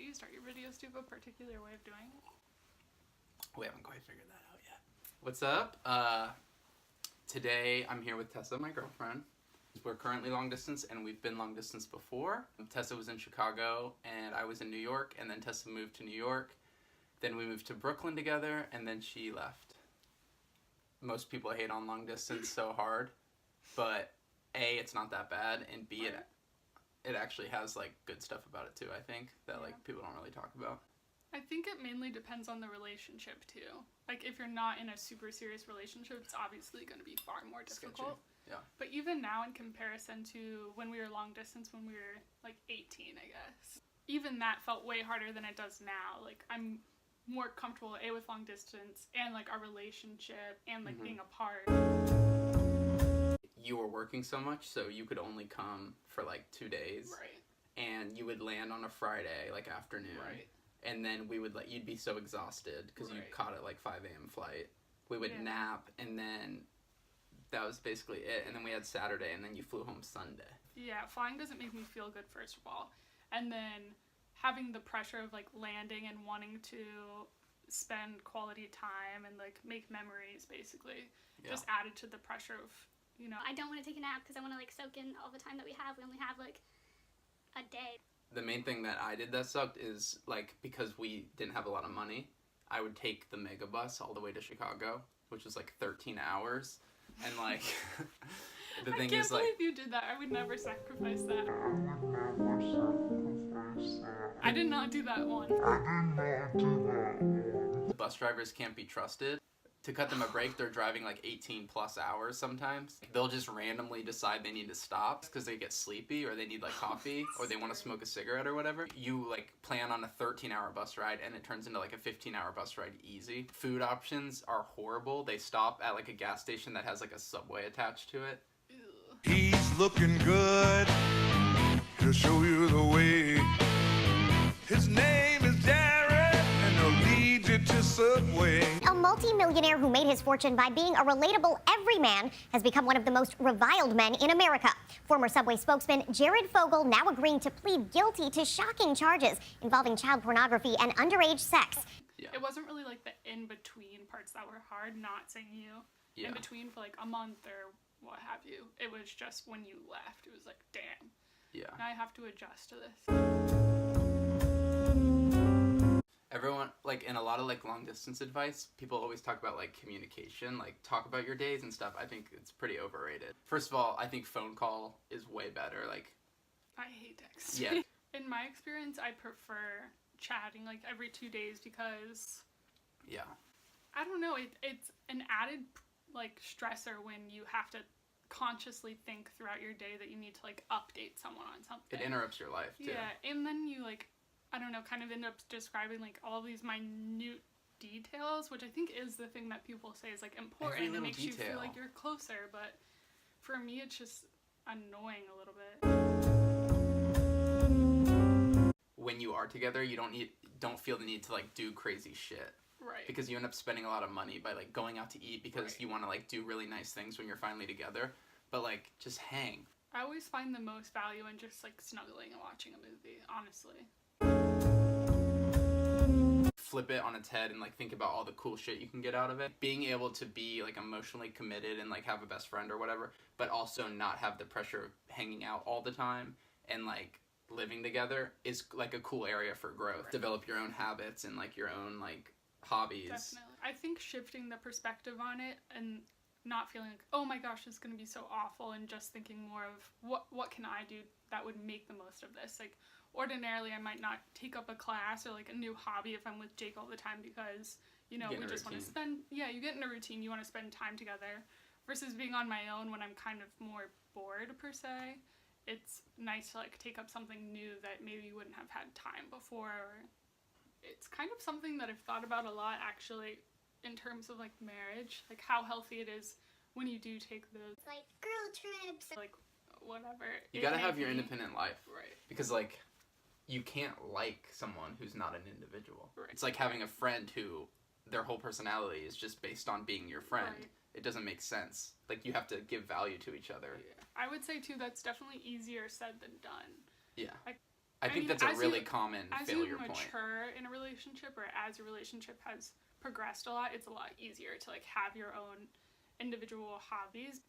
you start your videos? Do you have a particular way of doing it? We haven't quite figured that out yet. What's up? Today I'm here with Tessa, my girlfriend. We're currently long distance, and we've been long distance before. Tessa was in Chicago, and I was in New York, and then Tessa moved to New York. Then we moved to Brooklyn together, and then she left. Most people hate on long distance so hard, but A, it's not that bad, and B, it actually has like good stuff about it too, I think, that like people don't really talk about. I think it mainly depends on the relationship too. Like if you're not in a super serious relationship, it's obviously going to be far more difficult. Sketchy. Yeah. But even now, in comparison to when we were long distance, when we were like 18, I guess, even that felt way harder than it does now. Like I'm more comfortable with long distance and like our relationship and like being apart. You were working so much, so you could only come for like 2 days. Right. And you would land on a Friday, like afternoon. Right. And then we would you'd be so exhausted because you caught at like 5 a.m. flight. We would nap, and then that was basically it. And then we had Saturday, and then you flew home Sunday. Yeah, flying doesn't make me feel good, first of all. And then having the pressure of like landing and wanting to spend quality time and like make memories, basically, just added to the pressure of, you know. I don't want to take a nap because I want to like soak in all the time that we have. We only have like a day. The main thing that I did that sucked is, like, because we didn't have a lot of money, I would take the mega bus all the way to Chicago, which was, like, 13 hours, and, like, the thing is, like... I can't believe you did that. I would never sacrifice that. I did not do that one. The bus drivers can't be trusted. To cut them a break, they're driving like 18 plus hours sometimes. They'll just randomly decide they need to stop because they get sleepy or they need like coffee or they want to smoke a cigarette or whatever. You like plan on a 13-hour bus ride and it turns into like a 15-hour bus ride easy. Food options are horrible. They stop at like a gas station that has like a Subway attached to it. Ew. He's looking good. He'll show you the way. His name is Jared and he'll lead you to Subway. A multi-millionaire who made his fortune by being a relatable everyman has become one of the most reviled men in America. Former Subway spokesman Jared Fogle now agreeing to plead guilty to shocking charges involving child pornography and underage sex. Yeah. It wasn't really like the in-between parts that were hard, not seeing you in between for like a month or what have you. It was just when you left, it was like, damn. Yeah. Now I have to adjust to this. Everyone, like, in a lot of, like, long-distance advice, people always talk about, like, communication, like, talk about your days and stuff. I think it's pretty overrated. First of all, I think phone call is way better, like... I hate texting. Yeah. In my experience, I prefer chatting, like, every 2 days because... Yeah. I don't know, it's an added, like, stressor when you have to consciously think throughout your day that you need to, like, update someone on something. It interrupts your life, too. Yeah, and then you, like... I don't know, kind of end up describing like all these minute details, which I think is the thing that people say is like important. It makes you feel like you're closer, but for me it's just annoying a little bit. When you are together, you don't feel the need to like do crazy shit. Right. Because you end up spending a lot of money by like going out to eat because you want to like do really nice things when you're finally together, but like just hang. I always find the most value in just like snuggling and watching a movie, honestly. Flip it on its head and like think about all the cool shit you can get out of it. Being able to be like emotionally committed and like have a best friend or whatever, but also not have the pressure of hanging out all the time and like living together is like a cool area for growth. Right. Develop your own habits and like your own like hobbies. Definitely. I think shifting the perspective on it and not feeling like, oh my gosh, it's gonna be so awful, and just thinking more of what can I do that would make the most of this. Like ordinarily I might not take up a class or like a new hobby if I'm with Jake all the time because, you know, we just want to spend, you get in a routine, you want to spend time together, versus being on my own when I'm kind of more bored per se. It's nice to like take up something new that maybe you wouldn't have had time before. Or it's kind of something that I've thought about a lot actually in terms of like marriage, like how healthy it is when you do take those like girl trips, like whatever. You gotta have your independent life. Right. Because like you can't like someone who's not an individual. Right. It's like having a friend who their whole personality is just based on being your friend. Right. It doesn't make sense. Like you have to give value to each other. Yeah. I would say too that's definitely easier said than done. Yeah. I think mean, that's a as really you- common As failure you point. mature in a relationship, or as your relationship has progressed a lot, it's a lot easier to like have your own individual hobbies.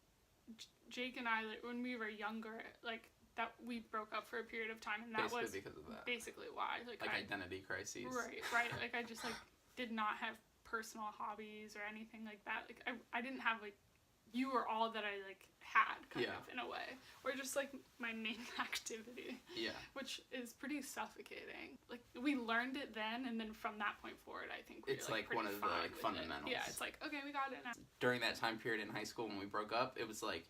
Jake and I, like, when we were younger, like that we broke up for a period of time, and that Basically was because of that. basically why. Like Identity crises. Right. Like I just like did not have personal hobbies or anything like that. Like I didn't have like, you were all that I like had kind of in a way, or just like my main activity. Yeah. Which is pretty suffocating. Like we learned it then, and then from that point forward, I think It's like one of the like fundamentals. Yeah, it's like okay, we got it now. During that time period in high school when we broke up, it was like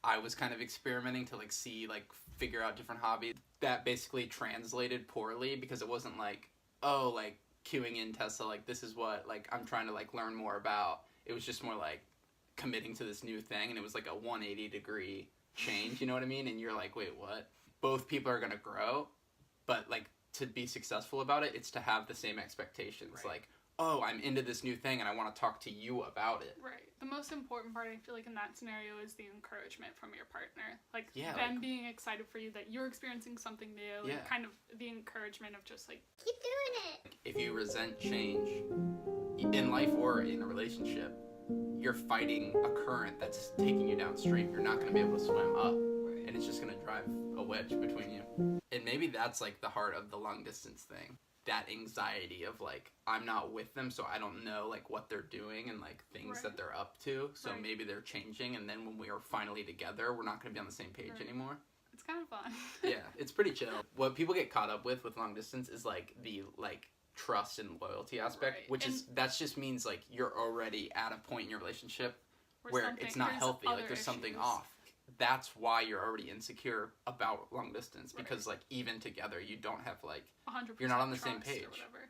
I was kind of experimenting to like see like figure out different hobbies. That basically translated poorly because it wasn't like, oh, like cueing in Tessa, like this is what like I'm trying to like learn more about. It was just more like committing to this new thing, and it was like a 180-degree change, you know what I mean? And you're like, wait, what? Both people are gonna grow, but like to be successful about it, it's to have the same expectations. Right. Like, oh, I'm into this new thing and I want to talk to you about it. Right. The most important part, I feel like, in that scenario is the encouragement from your partner. Like, Yeah, them like- being excited for you that you're experiencing something new. Yeah. And kind of the encouragement of just, like, Keep doing it. If you resent change in life or in a relationship, you're fighting a current that's taking you downstream. You're not going to be able to swim up, and it's just going to drive a wedge between you. And maybe that's like the heart of the long distance thing. That anxiety of like, I'm not with them, so I don't know like what they're doing and like things Right. that they're up to. So Right. maybe they're changing, and then when we are finally together, we're not going to be on the same page Right. anymore. it's kind of fun. Yeah, it's pretty chill. What people get caught up with long distance is like the like trust and loyalty aspect, Right. which is that just means like you're already at a point in your relationship Or where something- it's not there's healthy, like other there's something issues. off. That's why you're already insecure about long distance, Right. because like even together you don't have like 100% You're not on the same trust or page. whatever.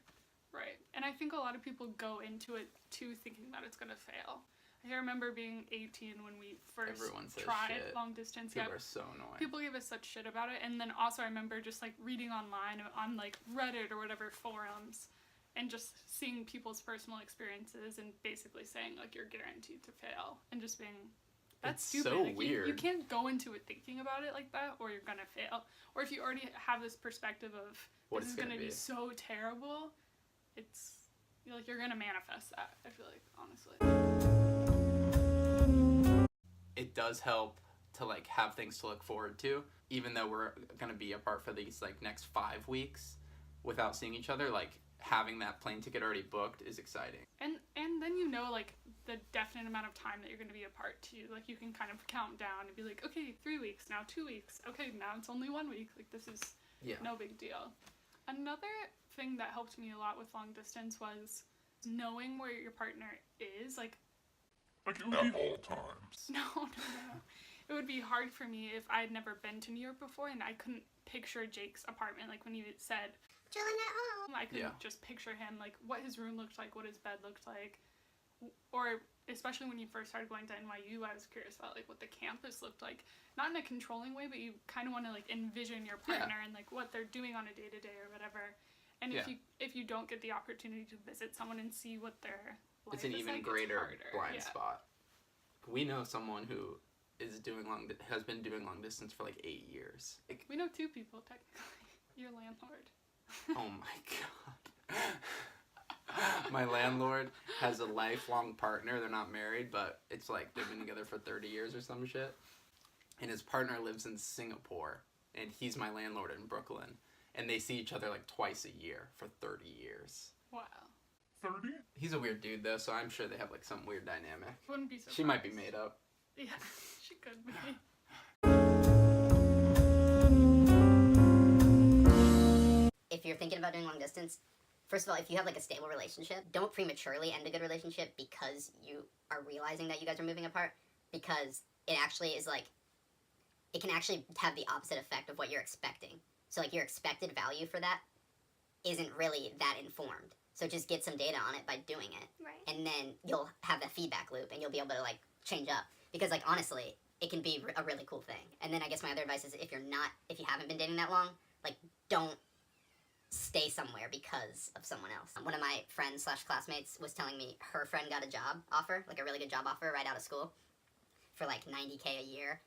Right. And I think a lot of people go into it too thinking that it's going to fail. I remember being 18 when we first Everyone says tried shit. long distance. people Yeah. are so annoying. People gave us such shit about it, and then also I remember just like reading online on like Reddit or whatever forums, and just seeing people's personal experiences and basically saying like you're guaranteed to fail, and just being that's It's stupid. so Like, you weird. can't go into it thinking about it like that, or you're gonna fail. Or if you already have this perspective of What this it's is gonna gonna be be. so terrible, it's you're gonna manifest that. I feel like honestly. It does help to like have things to look forward to, even though we're gonna be apart for these like next 5 weeks without seeing each other. Like having that plane ticket already booked is exciting. And then you know like the definite amount of time that you're going to be apart too. Like you can kind of count down and be like, okay, 3 weeks, now 2 weeks. Okay, now it's only 1 week. Like this is Yeah. no big deal. Another thing that helped me a lot with long distance was knowing where your partner is. Like Like at all times. no. It would be hard for me if I had never been to New York before and I couldn't picture Jake's apartment. Like when he said, Chilling at home. I couldn't Yeah. just picture him, like what his room looked like, what his bed looked like, or especially when you first started going to NYU, I was curious about like what the campus looked like, not in a controlling way, but you kind of want to like envision your partner and like what they're doing on a day to day or whatever. And Yeah. if you don't get the opportunity to visit someone and see what their life It's an is even like, greater it's harder. blind Yeah. spot. We know someone who is doing has been doing long distance for like 8 years. Like, We know two people technically. Your landlord. oh my god. My landlord has a lifelong partner. They're not married, but it's like they've been together for 30 years or some shit. And his partner lives in Singapore, and he's my landlord in Brooklyn. And they see each other like twice a year for 30 years. Wow. 30? He's a weird dude though, so I'm sure they have like some weird dynamic. Wouldn't be surprised. She might be made up. Yeah, she could be. If you're thinking about doing long distance, first of all, if you have like a stable relationship, don't prematurely end a good relationship because you are realizing that you guys are moving apart, because it actually is like, it can actually have the opposite effect of what you're expecting. So like your expected value for that isn't really that informed. So just get some data on it by doing it. Right. And then you'll have that feedback loop and you'll be able to like change up. Because like honestly, it can be a really cool thing. And then I guess my other advice is if you haven't been dating that long, like don't stay somewhere because of someone else. One of my friends / classmates was telling me her friend got a job offer, like a really good job offer right out of school for like $90K a year,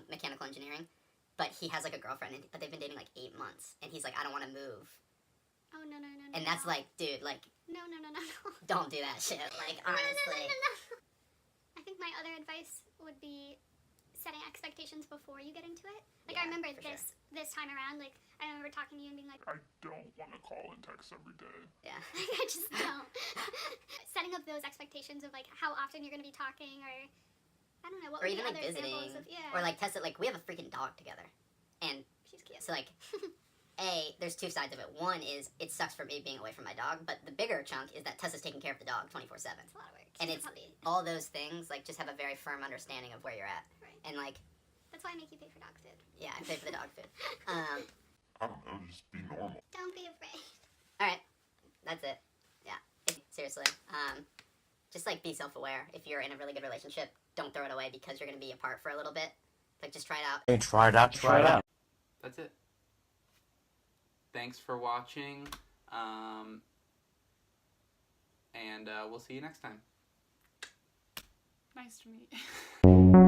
mechanical engineering. but he has like a girlfriend, but they've been dating like 8 months, and he's like, I don't want to move. Oh no. And that's like, dude, like, no. don't do that shit. Like, honestly. No. I think my other advice would be setting expectations before you get into it. Like, Yeah, I remember for sure. this time around, like, I remember talking to you and being like, I don't want to call and text every day. Yeah. I just don't. Setting up those expectations of, like, how often you're going to be talking, or, I don't know, what Or would even be like other examples visiting. of, yeah. Or like Tessa, like, we have a freaking dog together. And She's cute. so, like, there's two sides of it. One is it sucks for me being away from my dog, but the bigger chunk is that Tessa's taking care of the dog 24/7. It's a lot of work. And She's it's a puppy. all those things, like, just have a very firm understanding of where you're at. Right. And, like, That's why I make you pay for dog food. yeah, I pay for the dog food. I don't know, just be normal. Don't be afraid. Alright, that's it. Yeah, seriously. Just, like, be self-aware. If you're in a really good relationship, don't throw it away because you're going to be apart for a little bit. Like, just try it out. Hey, try it out. That's it. Thanks for watching. And we'll see you next time. Nice to meet you.